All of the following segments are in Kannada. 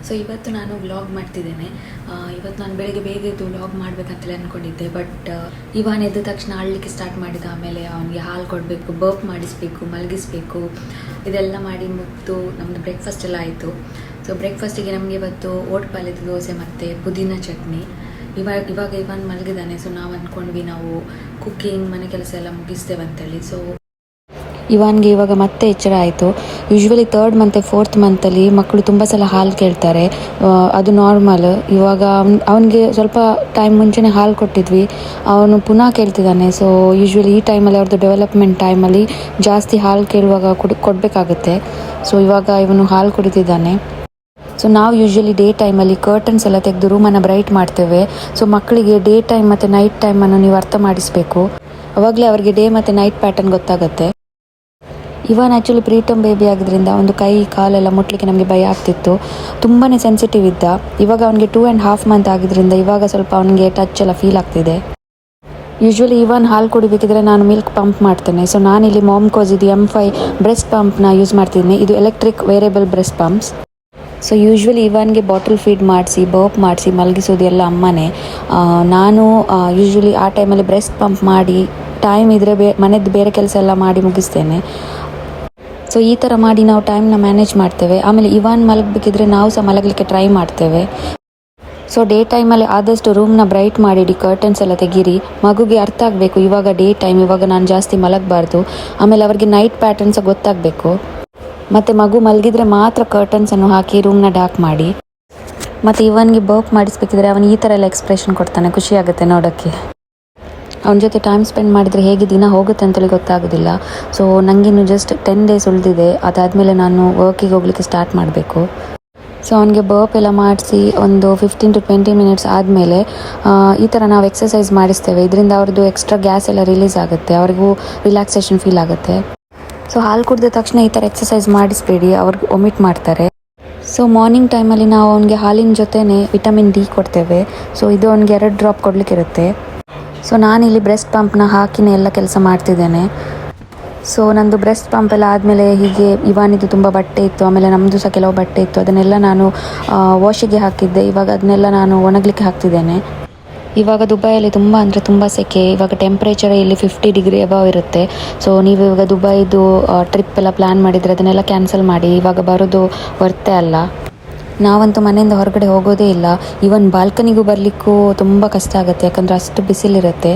ಸೊ ಇವತ್ತು ನಾನು ವ್ಲಾಗ್ ಮಾಡ್ತಿದ್ದೇನೆ. ಇವತ್ತು ನಾನು ಬೆಳಗ್ಗೆ ಬೇಗ ಎದ್ದು ವ್ಲಾಗ್ ಮಾಡಬೇಕಂತಲೇ ಅಂದ್ಕೊಂಡಿದ್ದೆ. ಬಟ್ ಇವಾನ್ ಎದ್ದ ತಕ್ಷಣ ಅಳ್ಲಿಕ್ಕೆ ಸ್ಟಾರ್ಟ್ ಮಾಡಿದ. ಆಮೇಲೆ ಅವನಿಗೆ ಹಾಲು ಕೊಡಬೇಕು, ಬರ್ಪ್ ಮಾಡಿಸಬೇಕು, ಮಲಗಿಸ್ಬೇಕು, ಇದೆಲ್ಲ ಮಾಡಿ ಮುಗಿದು ನಮ್ಮದು ಬ್ರೇಕ್ಫಾಸ್ಟ್ ಎಲ್ಲ ಆಯಿತು. ಸೊ ಬ್ರೇಕ್ಫಾಸ್ಟಿಗೆ ನಮಗೆ ಇವತ್ತು ಓಟ್ ಪಾಲದ ದೋಸೆ ಮತ್ತು ಪುದೀನ ಚಟ್ನಿ. ಇವಾಗ ಇವಾನ್ ಮಲಗಿದ್ದಾನೆ. ಸೊ ನಾವು ಅಂದ್ಕೊಂಡ್ವಿ ನಾವು ಕುಕ್ಕಿಂಗ್ ಮನೆ ಕೆಲಸ ಎಲ್ಲ ಮುಗಿಸ್ತೇವೆ ಅಂತೇಳಿ. ಸೊ ಇವಾನ್ಗೆ ಇವಾಗ ಮತ್ತೆ ಎಚ್ಚರ ಆಯಿತು. ಯೂಶ್ವಲಿ 3rd ಮತ್ತು 4th ಮಂತಲ್ಲಿ ಮಕ್ಕಳು ತುಂಬ ಸಲ ಹಾಲು ಕೇಳ್ತಾರೆ, ಅದು ನಾರ್ಮಲ್. ಇವಾಗ ಅವನಿಗೆ ಸ್ವಲ್ಪ ಟೈಮ್ ಮುಂಚೆನೇ ಹಾಲು ಕೊಟ್ಟಿದ್ವಿ, ಅವನು ಪುನಃ ಕೇಳ್ತಿದ್ದಾನೆ. ಸೊ ಯೂಶ್ವಲಿ ಈ ಟೈಮಲ್ಲಿ ಅವ್ರದ್ದು ಡೆವಲಪ್ಮೆಂಟ್ ಟೈಮಲ್ಲಿ ಜಾಸ್ತಿ ಹಾಲು ಕೇಳುವಾಗ ಕೊಡಬೇಕಾಗುತ್ತೆ. ಸೊ ಇವಾಗ ಇವನು ಹಾಲು ಕುಡಿತಿದ್ದಾನೆ. ಸೊ ನಾವು ಯೂಶ್ವಲಿ ಡೇ ಟೈಮಲ್ಲಿ ಕರ್ಟನ್ಸ್ ಎಲ್ಲ ತೆಗೆದು ರೂಮನ್ನು ಬ್ರೈಟ್ ಮಾಡ್ತೇವೆ. ಸೊ ಮಕ್ಕಳಿಗೆ ಡೇ ಟೈಮ್ ಮತ್ತು ನೈಟ್ ಟೈಮನ್ನು ನೀವು ಅರ್ಥ ಮಾಡಿಸಬೇಕು, ಅವಾಗಲೇ ಅವರಿಗೆ ಡೇ ಮತ್ತು ನೈಟ್ ಪ್ಯಾಟರ್ನ್ ಗೊತ್ತಾಗುತ್ತೆ. ಇವಾನ್ ಆ್ಯಕ್ಚುಲಿ ಪ್ರೀಟಮ್ ಬೇಬಿ ಆಗಿದ್ದರಿಂದ ಒಂದು ಕೈ ಕಾಲೆಲ್ಲ ಮುಟ್ಲಿಕ್ಕೆ ನಮಗೆ ಭಯ ಆಗ್ತಿತ್ತು, ತುಂಬಾ ಸೆನ್ಸಿಟಿವ್ ಇದ್ದ. ಇವಾಗ ಅವನಿಗೆ 2.5 ಮಂತ್ ಆಗಿದ್ದರಿಂದ ಇವಾಗ ಸ್ವಲ್ಪ ಅವನಿಗೆ ಟಚ್ ಎಲ್ಲ ಫೀಲ್ ಆಗ್ತಿದೆ. ಯೂಶ್ವಲಿ ಇವಾನ್ ಹಾಲು ಕುಡಿಬೇಕಿದ್ರೆ ನಾನು ಮಿಲ್ಕ್ ಪಂಪ್ ಮಾಡ್ತೇನೆ. ಸೊ ನಾನಿಲ್ಲಿ ಮಾಮ್ಕೋಸ್ ಇದು M5 ಬ್ರೆಸ್ಟ್ ಪಂಪ್ನ ಯೂಸ್ ಮಾಡ್ತಿದ್ದೀನಿ. ಇದು electric variable breast pumps. So usually ಇವಾನ್ಗೆ ಬಾಟಲ್ ಫೀಡ್ ಮಾಡಿಸಿ, ಬರ್ಪ್ ಮಾಡಿಸಿ ಮಲಗಿಸೋದು ಎಲ್ಲ ಅಮ್ಮನೇ. ನಾನು ಯೂಶ್ವಲಿ ಆ ಟೈಮಲ್ಲಿ ಬ್ರೆಸ್ಟ್ ಪಂಪ್ ಮಾಡಿ ಟೈಮ್ ಇದ್ದರೆ ಮನೆಯದ್ದು ಬೇರೆ ಕೆಲಸ ಎಲ್ಲ ಮಾಡಿ ಮುಗಿಸ್ತೇನೆ. ಸೊ ಈ ಥರ ಮಾಡಿ ನಾವು ಟೈಮ್ನ ಮ್ಯಾನೇಜ್ ಮಾಡ್ತೇವೆ. ಆಮೇಲೆ ಇವಾನ್ ಮಲಗಬೇಕಿದ್ರೆ ನಾವು ಸಹ ಮಲಗಲಿಕ್ಕೆ ಟ್ರೈ ಮಾಡ್ತೇವೆ. ಸೊ ಡೇ ಟೈಮಲ್ಲಿ ಆದಷ್ಟು ರೂಮ್ನ ಬ್ರೈಟ್ ಮಾಡಿಡಿ, ಕರ್ಟನ್ಸ್ ಎಲ್ಲ ತೆಗೀರಿ. ಮಗುಗೆ ಅರ್ಥ ಆಗಬೇಕು ಇವಾಗ ಡೇ ಟೈಮ್, ಇವಾಗ ನಾನು ಜಾಸ್ತಿ ಮಲಗಬಾರ್ದು. ಆಮೇಲೆ ಅವ್ರಿಗೆ ನೈಟ್ ಪ್ಯಾಟರ್ನ್ಸ್ ಗೊತ್ತಾಗಬೇಕು. ಮತ್ತು ಮಗು ಮಲಗಿದ್ರೆ ಮಾತ್ರ ಕರ್ಟನ್ಸನ್ನು ಹಾಕಿ ರೂಮ್ನ ಡಾರ್ಕ್ ಮಾಡಿ. ಮತ್ತು ಇವನ್ಗೆ ಬರ್ಪ್ ಮಾಡಿಸ್ಬೇಕಿದ್ರೆ ಅವನು ಈ ಥರ ಎಲ್ಲ ಎಕ್ಸ್ಪ್ರೆಷನ್ ಕೊಡ್ತಾನೆ, ಖುಷಿ ಆಗುತ್ತೆ ನೋಡೋಕ್ಕೆ. ಅವನ ಜೊತೆ ಟೈಮ್ ಸ್ಪೆಂಡ್ ಮಾಡಿದರೆ ಹೇಗೆ ದಿನ ಹೋಗುತ್ತೆ ಅಂತೇಳಿ ಗೊತ್ತಾಗೋದಿಲ್ಲ. ಸೊ ನನಗಿನ್ನು ಜಸ್ಟ್ 10 ಡೇಸ್ ಉಳಿದಿದೆ. ಅದಾದಮೇಲೆ ನಾನು ವರ್ಕಿಗೆ ಹೋಗಲಿಕ್ಕೆ ಸ್ಟಾರ್ಟ್ ಮಾಡಬೇಕು. ಸೊ ಅವನಿಗೆ ಬರ್ಪ್ ಎಲ್ಲ ಮಾಡಿಸಿ ಒಂದು 15 to 20 ಮಿನಿಟ್ಸ್ ಆದಮೇಲೆ ಈ ಥರ ನಾವು ಎಕ್ಸಸೈಸ್ ಮಾಡಿಸ್ತೇವೆ. ಇದರಿಂದ ಅವ್ರದ್ದು ಎಕ್ಸ್ಟ್ರಾ ಗ್ಯಾಸ್ ಎಲ್ಲ ರಿಲೀಸ್ ಆಗುತ್ತೆ, ಅವ್ರಿಗೂ ರಿಲ್ಯಾಕ್ಸೇಷನ್ ಫೀಲ್ ಆಗುತ್ತೆ. ಸೊ ಹಾಲು ಕುಡಿದ ತಕ್ಷಣ ಈ ಥರ ಎಕ್ಸಸೈಸ್ ಮಾಡಿಸ್ಬೇಡಿ, ಅವ್ರಿಗೆ ಒಮಿಟ್ ಮಾಡ್ತಾರೆ. ಸೊ ಮಾರ್ನಿಂಗ್ ಟೈಮಲ್ಲಿ ನಾವು ಅವನಿಗೆ ಹಾಲಿನ ಜೊತೆನೇ ವಿಟಮಿನ್ D ಕೊಡ್ತೇವೆ. ಸೊ ಇದು ಅವನಿಗೆ 2 ಡ್ರಾಪ್ ಕೊಡಲಿಕ್ಕಿರುತ್ತೆ. ಸೊ ನಾನಿಲ್ಲಿ ಬ್ರೆಸ್ಟ್ ಪಂಪ್ನ ಹಾಕಿನೇ ಎಲ್ಲ ಕೆಲಸ ಮಾಡ್ತಿದ್ದೇನೆ. ಸೊ ನಂದು ಬ್ರೆಸ್ಟ್ ಪಂಪ್ ಎಲ್ಲ ಆದಮೇಲೆ ಹೀಗೆ ಇವಾನಿದ್ದು ತುಂಬ ಬಟ್ಟೆ ಇತ್ತು, ಆಮೇಲೆ ನಮ್ಮದು ಸಹ ಕೆಲವು ಬಟ್ಟೆ ಇತ್ತು, ಅದನ್ನೆಲ್ಲ ನಾನು ವಾಶಿಗೆ ಹಾಕಿದ್ದೆ. ಇವಾಗ ಅದನ್ನೆಲ್ಲ ನಾನು ಒಣಗಲಿಕ್ಕೆ ಹಾಕ್ತಿದ್ದೇನೆ. ಇವಾಗ ದುಬೈಯಲ್ಲಿ ತುಂಬ ಅಂದರೆ ತುಂಬ ಸೆಕೆ. ಇವಾಗ ಟೆಂಪ್ರೇಚರ್ ಇಲ್ಲಿ 50 ಡಿಗ್ರಿ ಅಬವ್ ಇರುತ್ತೆ. ಸೊ ನೀವು ಇವಾಗ ದುಬೈದು ಟ್ರಿಪ್ ಎಲ್ಲ ಪ್ಲ್ಯಾನ್ ಮಾಡಿದರೆ ಅದನ್ನೆಲ್ಲ ಕ್ಯಾನ್ಸಲ್ ಮಾಡಿ, ಇವಾಗ ಬರೋದು ವರ್ತೆ ಅಲ್ಲ. ನಾವಂತೂ ಮನೆಯಿಂದ ಹೊರಗಡೆ ಹೋಗೋದೇ ಇಲ್ಲ. ಈವನ್ ಬಾಲ್ಕನಿಗೂ ಬರಲಿಕ್ಕೂ ತುಂಬ ಕಷ್ಟ ಆಗುತ್ತೆ, ಯಾಕಂದರೆ ಅಷ್ಟು ಬಿಸಿಲಿರುತ್ತೆ.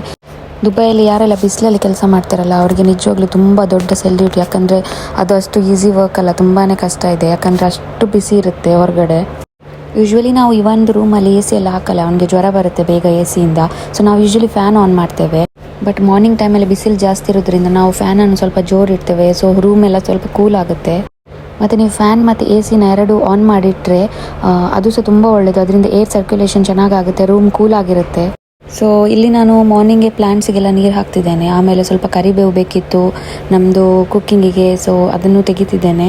ದುಬೈಯಲ್ಲಿ ಯಾರೆಲ್ಲ ಬಿಸಿಲಲ್ಲಿ ಕೆಲಸ ಮಾಡ್ತಾರಲ್ಲ ಅವ್ರಿಗೆ ನಿಜವಾಗ್ಲೂ ತುಂಬ ದೊಡ್ಡ ಸೆಲ್ಯೂಟ್. ಯಾಕಂದರೆ ಅದು ಅಷ್ಟು ಈಸಿ ವರ್ಕ್ ಅಲ್ಲ, ತುಂಬಾ ಕಷ್ಟ ಇದೆ, ಯಾಕಂದರೆ ಅಷ್ಟು ಬಿಸಿ ಇರುತ್ತೆ ಹೊರಗಡೆ. ಯೂಶ್ವಲಿ ನಾವು ಇವೊಂದು ರೂಮಲ್ಲಿ AC ಎಲ್ಲ ಹಾಕಲ್ಲ, ಅವನಿಗೆ ಜ್ವರ ಬರುತ್ತೆ ಬೇಗ AC-ಇಂದ. ಸೊ ನಾವು ಯೂಶ್ವಲಿ ಫ್ಯಾನ್ ಆನ್ ಮಾಡ್ತೇವೆ. ಬಟ್ ಮಾರ್ನಿಂಗ್ ಟೈಮಲ್ಲಿ ಬಿಸಿಲು ಜಾಸ್ತಿ ಇರೋದ್ರಿಂದ ನಾವು ಫ್ಯಾನನ್ನು ಸ್ವಲ್ಪ ಜೋರಿಡ್ತೇವೆ. ಸೊ ರೂಮ್ ಎಲ್ಲ ಸ್ವಲ್ಪ ಕೂಲ್ ಆಗುತ್ತೆ. ಮತ್ತು ನೀವು ಫ್ಯಾನ್ ಮತ್ತು AC-ನ 2 ಆನ್ ಮಾಡಿಟ್ರೆ ಅದು ಸಹ ತುಂಬ ಒಳ್ಳೆಯದು. ಅದರಿಂದ ಏರ್ ಸರ್ಕ್ಯುಲೇಷನ್ ಚೆನ್ನಾಗಾಗುತ್ತೆ, ರೂಮ್ ಕೂಲ್ ಆಗಿರುತ್ತೆ. ಸೊ ಇಲ್ಲಿ ನಾನು ಮಾರ್ನಿಂಗ್ಗೆ ಪ್ಲ್ಯಾಂಟ್ಸಿಗೆಲ್ಲ ನೀರು ಹಾಕ್ತಿದ್ದೇನೆ. ಆಮೇಲೆ ಸ್ವಲ್ಪ ಕರಿಬೇವು ಬೇಕಿತ್ತು ನಮ್ಮದು ಕುಕ್ಕಿಂಗಿಗೆ, ಸೊ ಅದನ್ನು ತೆಗಿತಿದ್ದೇನೆ.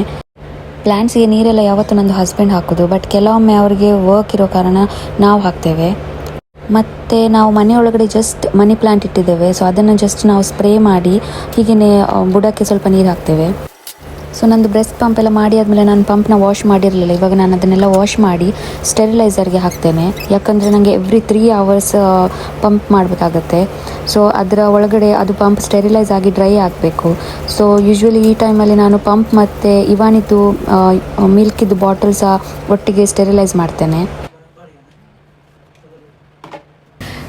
ಪ್ಲ್ಯಾಂಟ್ಸಿಗೆ ನೀರೆಲ್ಲ ಯಾವತ್ತೂ ನಂದು ಹಸ್ಬೆಂಡ್ ಹಾಕೋದು, ಬಟ್ ಕೆಲವೊಮ್ಮೆ ಅವರಿಗೆ ವರ್ಕ್ ಇರೋ ಕಾರಣ ನಾವು ಹಾಕ್ತೇವೆ. ಮತ್ತು ನಾವು ಮನೆಯೊಳಗಡೆ ಜಸ್ಟ್ ಮನಿ ಪ್ಲ್ಯಾಂಟ್ ಇಟ್ಟಿದ್ದೇವೆ. ಸೊ ಅದನ್ನು ಜಸ್ಟ್ ನಾವು ಸ್ಪ್ರೇ ಮಾಡಿ ಹೀಗೇ ಬುಡಕ್ಕೆ ಸ್ವಲ್ಪ ನೀರು ಹಾಕ್ತೇವೆ. ಸೊ ನಂದು ಬ್ರೆಸ್ಟ್ ಪಂಪ್ ಎಲ್ಲ ಮಾಡಿ ಆದಮೇಲೆ ನಾನು ಪಂಪ್ನ ವಾಶ್ ಮಾಡಿರಲಿಲ್ಲ. ಇವಾಗ ನಾನು ಅದನ್ನೆಲ್ಲ ವಾಶ್ ಮಾಡಿ ಸ್ಟೆರಿಲೈಸರ್ಗೆ ಹಾಕ್ತೇನೆ, ಯಾಕಂದರೆ ನನಗೆ ಎವ್ರಿ 3 hours ಪಂಪ್ ಮಾಡಬೇಕಾಗತ್ತೆ. ಸೊ ಅದರ ಒಳಗಡೆ ಅದು ಪಂಪ್ ಸ್ಟೆರಿಲೈಸ್ ಆಗಿ ಡ್ರೈ ಆಗಬೇಕು. ಸೊ ಯೂಶ್ವಲಿ ಈ ಟೈಮಲ್ಲಿ ನಾನು ಪಂಪ್ ಮತ್ತು ಇವಾನಿದ್ದು ಮಿಲ್ಕಿದ್ದು ಬಾಟಲ್ ಸಹ ಒಟ್ಟಿಗೆ ಸ್ಟೆರಿಲೈಸ್ ಮಾಡ್ತೇನೆ.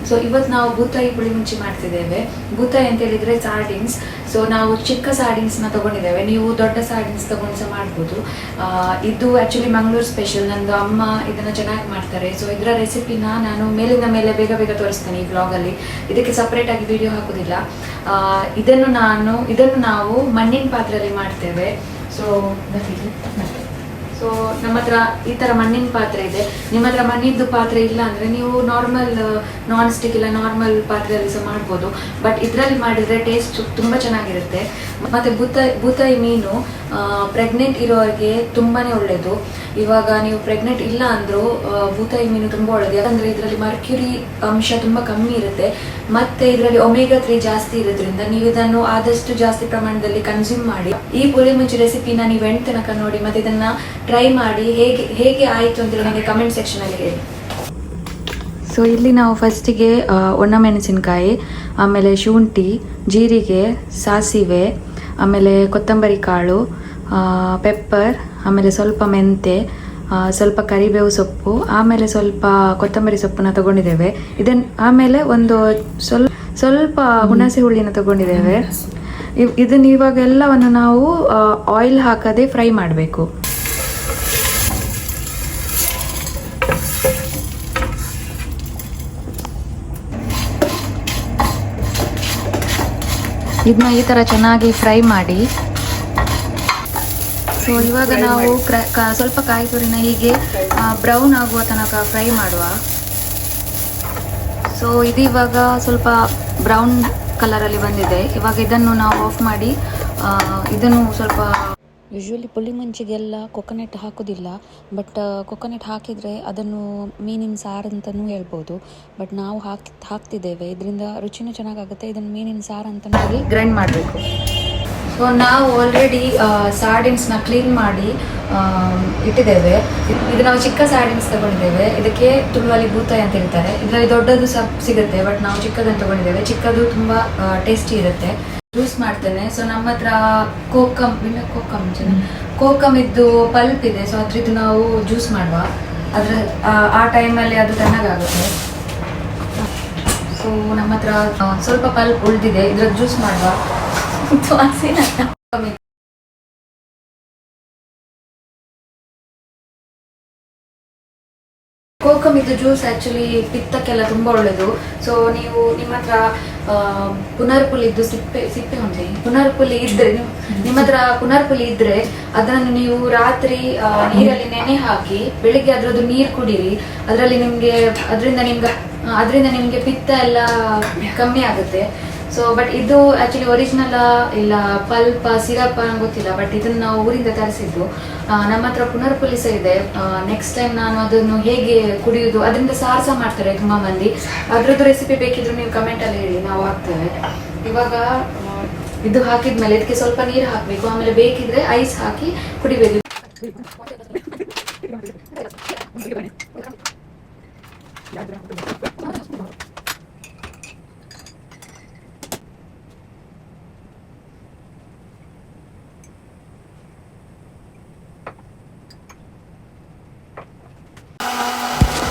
ಸೊ ಇವತ್ತು ನಾವು ಬೂತಾಯಿ ಪುಳಿ ಮುಂಚಿ ಮಾಡ್ತಿದ್ದೇವೆ. ಬೂತಾಯಿ ಅಂತ ಹೇಳಿದರೆ ಸಾರ್ಡಿನ್ಸ್. ಸೊ ನಾವು ಚಿಕ್ಕ ಸಾರ್ಡಿನ್ಸ್ನ ತೊಗೊಂಡಿದ್ದೇವೆ, ನೀವು ದೊಡ್ಡ ಸಾರ್ಡಿನ್ಸ್ ತೊಗೊಂಡು ಸಹ ಮಾಡ್ಬೋದು. ಇದು ಆ್ಯಕ್ಚುಲಿ ಮಂಗಳೂರು ಸ್ಪೆಷಲ್. ನಂದು ಅಮ್ಮ ಇದನ್ನು ಚೆನ್ನಾಗಿ ಮಾಡ್ತಾರೆ. ಸೊ ಇದರ ರೆಸಿಪಿನ ನಾನು ಮೇಲಿಂದ ಮೇಲೆ ಬೇಗ ಬೇಗ ತೋರಿಸ್ತೇನೆ ಈ ಬ್ಲಾಗಲ್ಲಿ. ಇದಕ್ಕೆ ಸಪ್ರೇಟಾಗಿ ವಿಡಿಯೋ ಹಾಕೋದಿಲ್ಲ. ಇದನ್ನು ನಾವು ಮಣ್ಣಿನ ಪಾತ್ರೆಯಲ್ಲಿ ಮಾಡ್ತೇವೆ. ಸೊ ನಮ್ಮ ಹತ್ರ ಈ ಥರ ಮಣ್ಣಿನ ಪಾತ್ರೆ ಇದೆ. ನಿಮ್ಮ ಹತ್ರ ಮಣ್ಣಿದ್ದು ಪಾತ್ರೆ ಇಲ್ಲ ಅಂದರೆ ನೀವು ನಾರ್ಮಲ್ ನಾನ್ ಸ್ಟಿಕ್ ಇಲ್ಲ ನಾರ್ಮಲ್ ಪಾತ್ರೆಯಲ್ಲಿ ಸಹ ಮಾಡ್ಬೋದು. ಬಟ್ ಇದರಲ್ಲಿ ಮಾಡಿದರೆ ಟೇಸ್ಟ್ ತುಂಬ ಚೆನ್ನಾಗಿರುತ್ತೆ. ಮತ್ತು ಬೂತಾಯಿ ಮೀನು ಪ್ರೆಗ್ನೆಂಟ್ ಇರೋರಿಗೆ ತುಂಬಾ ಒಳ್ಳೆಯದು. ಇವಾಗ ನೀವು ಪ್ರೆಗ್ನೆಂಟ್ ಇಲ್ಲ ಅಂದರೂ ಬೂತಾಯಿ ಮೀನು ತುಂಬ ಒಳ್ಳೆಯದು, ಯಾಕಂದರೆ ಇದರಲ್ಲಿ ಮರ್ಕ್ಯುರಿ ಅಂಶ ತುಂಬ ಕಮ್ಮಿ ಇರುತ್ತೆ. ಮತ್ತು ಇದರಲ್ಲಿ ಒಮೆಗಾ 3 ಜಾಸ್ತಿ ಇರೋದ್ರಿಂದ ನೀವು ಇದನ್ನು ಆದಷ್ಟು ಜಾಸ್ತಿ ಪ್ರಮಾಣದಲ್ಲಿ ಕನ್ಸ್ಯೂಮ್ ಮಾಡಿ. ಈ ಪುಳಿ ಮುಂಚಿ ರೆಸಿಪಿನ ನೀವು ಎಂಡ್ ತನಕ ನೋಡಿ, ಮತ್ತು ಇದನ್ನು ಟ್ರೈ ಮಾಡಿ ಹೇಗೆ ಆಯಿತು ಅಂತೇಳಿ ನನಗೆ ಕಮೆಂಟ್ ಸೆಕ್ಷನಲ್ಲಿ ಹೇಳಿ. ಸೊ ಇಲ್ಲಿ ನಾವು ಫಸ್ಟಿಗೆ ಒಣಮೆಣಸಿನಕಾಯಿ, ಆಮೇಲೆ ಶುಂಠಿ, ಜೀರಿಗೆ, ಸಾಸಿವೆ, ಆಮೇಲೆ ಕೊತ್ತಂಬರಿ ಕಾಳು, ಪೆಪ್ಪರ್, ಆಮೇಲೆ ಸ್ವಲ್ಪ ಮೆಂತೆ, ಸ್ವಲ್ಪ ಕರಿಬೇವು ಸೊಪ್ಪು, ಆಮೇಲೆ ಸ್ವಲ್ಪ ಕೊತ್ತಂಬರಿ ಸೊಪ್ಪನ್ನ ತಗೊಂಡಿದ್ದೇವೆ. ಆಮೇಲೆ ಒಂದು ಸ್ವಲ್ಪ ಹುಣಸೆ ಹುಳಿನ ತಗೊಂಡಿದ್ದೇವೆ. ಇದನ್ನು ಇವಾಗ ಎಲ್ಲವನ್ನು ನಾವು ಆಯಿಲ್ ಹಾಕದೆ ಫ್ರೈ ಮಾಡಬೇಕು. ಇದನ್ನ ಈ ಥರ ಚೆನ್ನಾಗಿ ಫ್ರೈ ಮಾಡಿ. ಸೊ ಇವಾಗ ನಾವು ಸ್ವಲ್ಪ ಕಾಯಿ ತುರಿನ ಹೀಗೆ ಬ್ರೌನ್ ಆಗುವ ತನಕ ಫ್ರೈ ಮಾಡುವ. ಸೊ ಇದು ಇವಾಗ ಸ್ವಲ್ಪ ಬ್ರೌನ್ ಕಲರಲ್ಲಿ ಬಂದಿದೆ. ಇವಾಗ ಇದನ್ನು ನಾವು ಆಫ್ ಮಾಡಿ ಇದನ್ನು ಸ್ವಲ್ಪ ಯೂಶ್ವಲಿ ಪುಳಿ ಮುಂಚಿಗೆಲ್ಲ ಕೊಕೊನೆಟ್ ಹಾಕೋದಿಲ್ಲ, ಬಟ್ ಕೊಕೊನೆಟ್ ಹಾಕಿದರೆ ಅದನ್ನು ಮೀನಿನ ಸಾರು ಅಂತಲೂ ಹೇಳ್ಬೋದು. ಬಟ್ ನಾವು ಹಾಕ್ತಿದ್ದೇವೆ, ಇದರಿಂದ ರುಚಿನೂ ಚೆನ್ನಾಗಾಗುತ್ತೆ. ಇದನ್ನು ಮೀನಿನ ಸಾರು ಅಂತಲೂ ಹೇಳಿ ಗ್ರೈಂಡ್ ಮಾಡಬೇಕು. ಸೊ ನಾವು ಆಲ್ರೆಡಿ ಸಾರ್ಡಿನ್ಸ್ನ ಕ್ಲೀನ್ ಮಾಡಿ ಇಟ್ಟಿದ್ದೇವೆ. ಇದು ನಾವು ಚಿಕ್ಕ ಸಾರ್ಡಿನ್ಸ್ ತಗೊಂಡಿದ್ದೇವೆ. ಇದಕ್ಕೆ ತುಳುವಲ್ಲಿ ಬೂತಾಯಿ ಅಂತ ಹೇಳ್ತಾರೆ. ಇದರಲ್ಲಿ ದೊಡ್ಡದು ಸಹ ಸಿಗುತ್ತೆ, ಬಟ್ ನಾವು ಚಿಕ್ಕದನ್ನು ತಗೊಂಡಿದ್ದೇವೆ. ಚಿಕ್ಕದು ತುಂಬ ಟೇಸ್ಟಿ ಇರುತ್ತೆ. ಜ್ಯೂಸ್ ಮಾಡ್ತೇನೆ. ಸೊ ನಮ್ಮ ಹತ್ರ ಕೋಕಮ್ ಇದ್ದು ಪಲ್ಪ್ ಇದೆ. ಸೊ ಅದ್ರದ್ದು ನಾವು ಜ್ಯೂಸ್ ಮಾಡುವ. ಆ ಟೈಮಲ್ಲಿ ಅದು ತಣ್ಣಗಾಗುತ್ತೆ. ಸೊ ನಮ್ಮ ಹತ್ರ ಸ್ವಲ್ಪ ಪಲ್ಪ್ ಉಳಿದಿದೆ, ಇದ್ರ ಜ್ಯೂಸ್ ಮಾಡುವ. ಕೋಕಮ್ ಇದು ಜ್ಯೂಸ್ ಆಕ್ಚುಲಿ ಪಿತ್ತಕ್ಕೆಲ್ಲ ತುಂಬಾ ಒಳ್ಳೆಯದು. ಸೊ ನೀವು ನಿಮ್ಮ ಹತ್ರ ಪುನರ್ಪುಲಿ ಇದ್ದು ಸಿಪ್ಪೆ ಹೊಂದಿ ಪುನರ್ಪುಲಿ ಇದ್ರೆ ನಿಮ್ಮ ಹತ್ರ ಪುನರ್ಪುಲಿ ಇದ್ರೆ ಅದನ್ನು ನೀವು ರಾತ್ರಿ ನೀರಲ್ಲಿ ನೆನೆ ಹಾಕಿ ಬೆಳಿಗ್ಗೆ ಅದರದ್ದು ನೀರು ಕುಡೀರಿ. ಅದರಿಂದ ನಿಮ್ಗೆ ಪಿತ್ತ ಎಲ್ಲ ಕಮ್ಮಿ ಆಗುತ್ತೆ. ಸೊ ಬಟ್ ಇದು ಆಕ್ಚುಲಿ ಒರಿಜಿನಲ್ ಇಲ್ಲ ಪಲ್ಪ ಸಿರಪ್ ಗೊತ್ತಿಲ್ಲ, ಬಟ್ ಇದನ್ನು ನಾವು ಊರಿಂದ ತರಿಸಿದ್ದು. ನಮ್ಮ ಹತ್ರ ಪುನರ್ಪುಲಿ ಸಹ ಇದೆ. ನೆಕ್ಸ್ಟ್ ಟೈಮ್ ನಾನು ಅದನ್ನು ಹೇಗೆ ಕುಡಿಯುವುದು, ಅದರಿಂದ ಸಾರಸ ಮಾಡ್ತಾರೆ ತುಂಬಾ ಮಂದಿ. ಅದ್ರದ್ದು ರೆಸಿಪಿ ಬೇಕಿದ್ರು ನೀವು ಕಮೆಂಟಲ್ಲಿ ಹೇಳಿ, ನಾವು ಹಾಕ್ತೇವೆ. ಇವಾಗ ಇದು ಹಾಕಿದ್ಮೇಲೆ ಇದಕ್ಕೆ ಸ್ವಲ್ಪ ನೀರು ಹಾಕಬೇಕು, ಆಮೇಲೆ ಬೇಕಿದ್ರೆ ಐಸ್ ಹಾಕಿ ಕುಡಿಬೇಕು.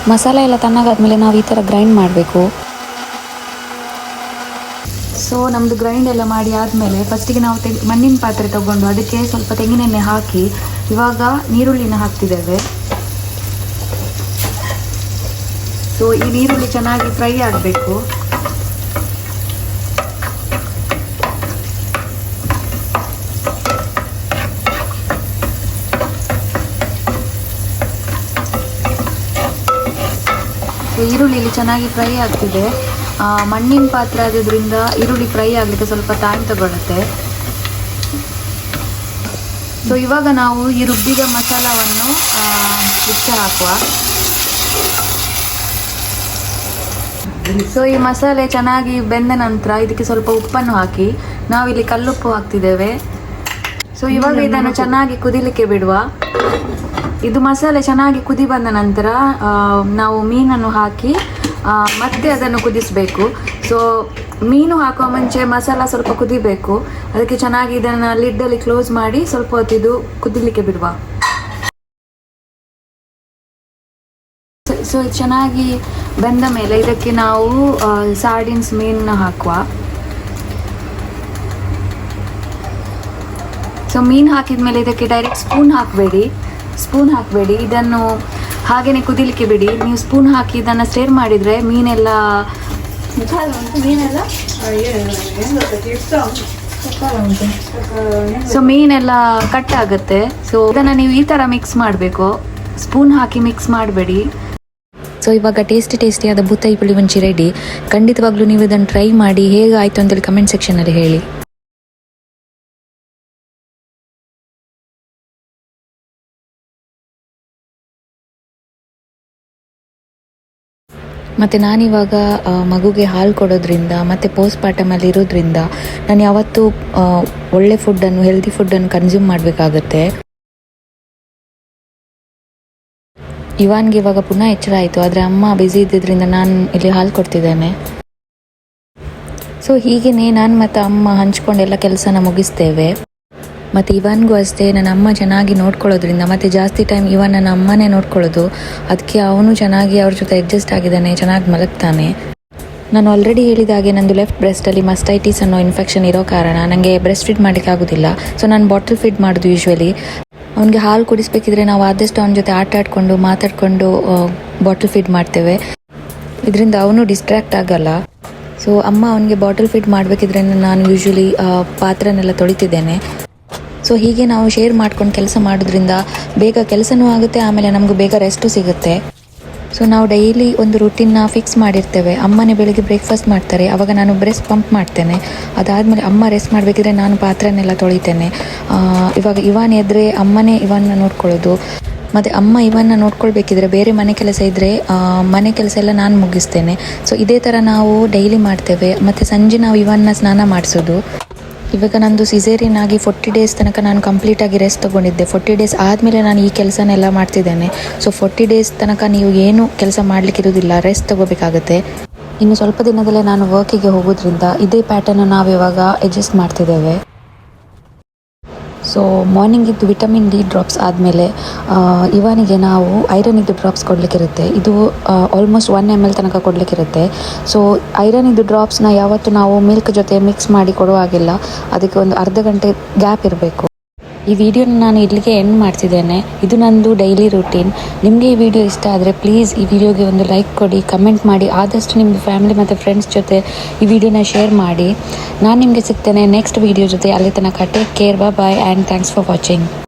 ಮಸಾಲೆ ಎಲ್ಲ ತಣ್ಣಗಾದ್ಮೇಲೆ ನಾವು ಈ ಥರ ಗ್ರೈಂಡ್ ಮಾಡಬೇಕು. ಸೊ ನಮ್ಮದು ಗ್ರೈಂಡ್ ಎಲ್ಲ ಮಾಡಿ ಆದಮೇಲೆ ಫಸ್ಟಿಗೆ ನಾವು ಮಣ್ಣಿನ ಪಾತ್ರೆ ತಗೊಂಡು ಅದಕ್ಕೆ ಸ್ವಲ್ಪ ತೆಂಗಿನೆಣ್ಣೆ ಹಾಕಿ ಇವಾಗ ನೀರುಳ್ಳಿನ ಹಾಕ್ತಿದ್ದೇವೆ. ಸೊ ಈ ನೀರುಳ್ಳಿ ಚೆನ್ನಾಗಿ ಫ್ರೈ ಆಗಬೇಕು. ಈರುಳ್ಳಿ ಇಲ್ಲಿ ಚೆನ್ನಾಗಿ ಫ್ರೈ ಆಗ್ತಿದೆ. ಮಣ್ಣಿನ ಪಾತ್ರೆ ಆದ್ರಿಂದ ಈರುಳ್ಳಿ ಫ್ರೈ ಆಗಲಿಕ್ಕೆ ಸ್ವಲ್ಪ ಟೈಮ್ ತಗೊಳುತ್ತೆ. ಸೊ ಇವಾಗ ನಾವು ಈ ರುಬ್ಬಿದ ಮಸಾಲವನ್ನು ಮುಚ್ಚ ಹಾಕುವ. ಸೊ ಈ ಮಸಾಲೆ ಚೆನ್ನಾಗಿ ಬೆಂದ ನಂತರ ಇದಕ್ಕೆ ಸ್ವಲ್ಪ ಉಪ್ಪನ್ನು ಹಾಕಿ ನಾವಿಲ್ಲಿ ಕಲ್ಲುಪ್ಪು ಹಾಕ್ತಿದ್ದೇವೆ. ಸೊ ಇವಾಗ ಇದನ್ನು ಚೆನ್ನಾಗಿ ಕುದಿಲಿಕ್ಕೆ ಬಿಡುವ. ಇದು ಮಸಾಲೆ ಚೆನ್ನಾಗಿ ಕುದಿ ಬಂದ ನಂತರ ನಾವು ಮೀನನ್ನು ಹಾಕಿ ಮತ್ತೆ ಅದನ್ನು ಕುದಿಸಬೇಕು. ಸೊ ಮೀನು ಹಾಕುವ ಮುಂಚೆ ಮಸಾಲ ಸ್ವಲ್ಪ ಕುದಿಬೇಕು. ಅದಕ್ಕೆ ಚೆನ್ನಾಗಿ ಇದನ್ನು ಲಿಡ್ಡಲ್ಲಿ ಕ್ಲೋಸ್ ಮಾಡಿ ಸ್ವಲ್ಪ ಹೊತ್ತು ಇದು ಕುದಿಲಿಕ್ಕೆ ಬಿಡುವ. ಸೊ ಚೆನ್ನಾಗಿ ಬೆಂದ ಮೇಲೆ ಇದಕ್ಕೆ ನಾವು ಸಾರ್ಡಿನ್ಸ್ ಮೀನನ್ನ ಹಾಕುವ. ಸೊ ಮೀನು ಹಾಕಿದ ಮೇಲೆ ಇದಕ್ಕೆ ಡೈರೆಕ್ಟ್ ಸ್ಪೂನ್ ಹಾಕಬೇಡಿ. ಇದನ್ನು ಹಾಗೇನೆ ಕುದಿಲಿಕ್ಕೆ ಬಿಡಿ. ನೀವು ಸ್ಪೂನ್ ಹಾಕಿ ಇದನ್ನು ಸ್ಟೇರ್ ಮಾಡಿದರೆ ಮೀನೆಲ್ಲ ಸೊ ಮೀನೆಲ್ಲ ಕಟ್ ಆಗುತ್ತೆ. ಸೊ ಇದನ್ನು ನೀವು ಈ ಥರ ಮಿಕ್ಸ್ ಮಾಡಬೇಕು, ಸ್ಪೂನ್ ಹಾಕಿ ಮಿಕ್ಸ್ ಮಾಡಬೇಡಿ. ಸೊ ಇವಾಗ ಟೇಸ್ಟಿಯಾದ ಬೂತಾಯಿ ಪುಳಿ ಮುಂಚಿ ರೆಡಿ. ಖಂಡಿತವಾಗ್ಲೂ ನೀವು ಇದನ್ನು ಟ್ರೈ ಮಾಡಿ ಹೇಗೆ ಆಯಿತು ಅಂತೇಳಿ ಕಮೆಂಟ್ ಸೆಕ್ಷನಲ್ಲಿ ಹೇಳಿ. ಮತ್ತು ನಾನಿವಾಗ ಮಗುಗೆ ಹಾಲು ಕೊಡೋದ್ರಿಂದ ಮತ್ತು ಪೋಸ್ಟ್ ಪಾರ್ಟಮಲ್ಲಿ ಇರೋದ್ರಿಂದ ನಾನು ಯಾವತ್ತೂ ಒಳ್ಳೆ ಫುಡ್ಡನ್ನು ಹೆಲ್ದಿ ಫುಡ್ಡನ್ನು ಕನ್ಸ್ಯೂಮ್ ಮಾಡಬೇಕಾಗತ್ತೆ. ಇವಾನ್ಗೆ ಇವಾಗ ಪುನಃ ಎಚ್ಚರ ಆಯಿತು, ಆದರೆ ಅಮ್ಮ ಬ್ಯುಸಿ ಇದ್ದಿದ್ದರಿಂದ ನಾನು ಇಲ್ಲಿ ಹಾಲು ಕೊಡ್ತಿದ್ದೇನೆ. ಸೊ ಹೀಗೇ ನಾನು ಮತ್ತು ಅಮ್ಮ ಹಂಚ್ಕೊಂಡೆಲ್ಲ ಕೆಲಸನ ಮುಗಿಸ್ತೇವೆ. ಮತ್ತು ಇವನ್ಗೂ ಅಷ್ಟೇ ನನ್ನ ಅಮ್ಮ ಚೆನ್ನಾಗಿ ನೋಡ್ಕೊಳ್ಳೋದ್ರಿಂದ ಮತ್ತು ಜಾಸ್ತಿ ಟೈಮ್ ನನ್ನ ಅಮ್ಮನೇ ನೋಡ್ಕೊಳ್ಳೋದು, ಅದಕ್ಕೆ ಅವನು ಚೆನ್ನಾಗಿ ಅವ್ರ ಜೊತೆ ಅಡ್ಜಸ್ಟ್ ಆಗಿದ್ದಾನೆ, ಚೆನ್ನಾಗಿ ಮಲಗ್ತಾನೆ. ನಾನು ಆಲ್ರೆಡಿ ಹೇಳಿದ ಹಾಗೆ ನಂದು ಲೆಫ್ಟ್ ಬ್ರೆಸ್ಟಲ್ಲಿ ಮಸ್ಟೈಟಿಸ್ ಅನ್ನೋ ಇನ್ಫೆಕ್ಷನ್ ಇರೋ ಕಾರಣ ನನಗೆ ಬ್ರೆಸ್ಟ್ ಫೀಡ್ ಮಾಡಲಿಕ್ಕೆ ಆಗೋದಿಲ್ಲ. ಸೊ ನಾನು ಬಾಟಲ್ ಫೀಡ್ ಮಾಡೋದು ಯೂಶ್ವಲಿ. ಅವನಿಗೆ ಹಾಲು ಕುಡಿಸ್ಬೇಕಿದ್ರೆ ನಾವು ಆದಷ್ಟು ಅವನ ಜೊತೆ ಆಟ ಆಡಿಕೊಂಡು ಮಾತಾಡಿಕೊಂಡು ಬಾಟಲ್ ಫೀಡ್ ಮಾಡ್ತೇವೆ. ಇದರಿಂದ ಅವನು ಡಿಸ್ಟ್ರ್ಯಾಕ್ಟ್ ಆಗಲ್ಲ. ಸೊ ಅಮ್ಮ ಅವನಿಗೆ ಬಾಟಲ್ ಫೀಡ್ ಮಾಡಬೇಕಿದ್ರೆ ನಾನು ಯೂಶ್ವಲಿ ಪಾತ್ರೆನೆಲ್ಲ ತೊಳಿತಿದ್ದೇನೆ. ಸೊ ಹೀಗೆ ನಾವು ಶೇರ್ ಮಾಡ್ಕೊಂಡು ಕೆಲಸ ಮಾಡೋದ್ರಿಂದ ಬೇಗ ಕೆಲಸನೂ ಆಗುತ್ತೆ, ಆಮೇಲೆ ನಮಗೂ ಬೇಗ ರೆಸ್ಟು ಸಿಗುತ್ತೆ. ಸೊ ನಾವು ಡೈಲಿ ಒಂದು ರೂಟೀನ್ನ ಫಿಕ್ಸ್ ಮಾಡಿರ್ತೇವೆ. ಅಮ್ಮನೇ ಬೆಳಗ್ಗೆ ಬ್ರೇಕ್ಫಾಸ್ಟ್ ಮಾಡ್ತಾರೆ, ಆವಾಗ ನಾನು ಬ್ರೆಸ್ಟ್ ಪಂಪ್ ಮಾಡ್ತೇನೆ. ಅದಾದಮೇಲೆ ಅಮ್ಮ ರೆಸ್ಟ್ ಮಾಡಬೇಕಿದ್ರೆ ನಾನು ಪಾತ್ರೆನೆಲ್ಲ ತೊಳಿತೇನೆ. ಇವಾಗ ಇವಾನ್ ಎದ್ರೆ ಅಮ್ಮನೇ ಇವನ್ನ ನೋಡ್ಕೊಳ್ಳೋದು. ಮತ್ತು ಅಮ್ಮ ಇವನ್ನ ನೋಡ್ಕೊಳ್ಬೇಕಿದ್ರೆ ಬೇರೆ ಮನೆ ಕೆಲಸ ಇದ್ದರೆ ಮನೆ ಕೆಲಸ ಎಲ್ಲ ನಾನು ಮುಗಿಸ್ತೇನೆ. ಸೊ ಇದೇ ಥರ ನಾವು ಡೈಲಿ ಮಾಡ್ತೇವೆ. ಮತ್ತು ಸಂಜೆ ನಾವು ಇವನ್ನ ಸ್ನಾನ ಮಾಡಿಸೋದು. ಇವಾಗ ನಂದು ಸಿಸೇರಿಯನ್ ಆಗಿ 40 ಡೇಸ್ ತನಕ ನಾನು ಕಂಪ್ಲೀಟಾಗಿ ರೆಸ್ಟ್ ತೊಗೊಂಡಿದ್ದೆ. 40 ಡೇಸ್ ಆದಮೇಲೆ ನಾನು ಈ ಕೆಲಸನೆಲ್ಲ ಮಾಡ್ತಿದ್ದೇನೆ. ಸೊ 40 ಡೇಸ್ ತನಕ ನೀವು ಏನು ಕೆಲಸ ಮಾಡಲಿಕ್ಕಿರೋದಿಲ್ಲ, ರೆಸ್ಟ್ ತೊಗೋಬೇಕಾಗುತ್ತೆ. ಇನ್ನು ಸ್ವಲ್ಪ ದಿನದಲ್ಲೇ ನಾನು ವರ್ಕಿಗೆ ಹೋಗೋದ್ರಿಂದ ಇದೇ ಪ್ಯಾಟರ್ನ್ ನಾವಿವಾಗ ಅಡ್ಜಸ್ಟ್ ಮಾಡ್ತಿದ್ದೇವೆ. ಸೊ ಮಾರ್ನಿಂಗಿದ್ದು ವಿಟಮಿನ್ ಡಿ ಡ್ರಾಪ್ಸ್ ಆದಮೇಲೆ ಇವನಿಗೆ ನಾವು ಐರನಿದ್ದು ಡ್ರಾಪ್ಸ್ ಕೊಡಲಿಕ್ಕಿರುತ್ತೆ. ಇದು ಆಲ್ಮೋಸ್ಟ್ 1 ml ತನಕ ಕೊಡಲಿಕ್ಕಿರುತ್ತೆ. ಸೊ ಐರನಿದ್ದು ಡ್ರಾಪ್ಸ್ನ ಯಾವತ್ತೂ ನಾವು ಮಿಲ್ಕ್ ಜೊತೆ ಮಿಕ್ಸ್ ಮಾಡಿ ಕೊಡೋ ಹಾಗಿಲ್ಲ, ಅದಕ್ಕೆ ಒಂದು ಅರ್ಧ ಗಂಟೆ ಗ್ಯಾಪ್ ಇರಬೇಕು. ಈ ವಿಡಿಯೋನ ನಾನು ಇಲ್ಲಿಗೆ ಎಂಡ್ ಮಾಡ್ತಿದ್ದೇನೆ. ಇದು ನಂದು ಡೈಲಿ ರೂಟೀನ್. ನಿಮಗೆ ಈ ವಿಡಿಯೋ ಇಷ್ಟ ಆದರೆ ಪ್ಲೀಸ್ ಈ ವಿಡಿಯೋಗೆ ಒಂದು ಲೈಕ್ ಕೊಡಿ, ಕಮೆಂಟ್ ಮಾಡಿ, ಆದಷ್ಟು ನಿಮ್ಮ ಫ್ಯಾಮಿಲಿ ಮತ್ತು ಫ್ರೆಂಡ್ಸ್ ಜೊತೆ ಈ ವಿಡಿಯೋನ ಶೇರ್ ಮಾಡಿ. ನಾನು ನಿಮಗೆ ಸಿಗ್ತೇನೆ ನೆಕ್ಸ್ಟ್ ವಿಡಿಯೋ ಜೊತೆ. ಅಲ್ಲಿ ತನಕ take care, bye and thanks for watching.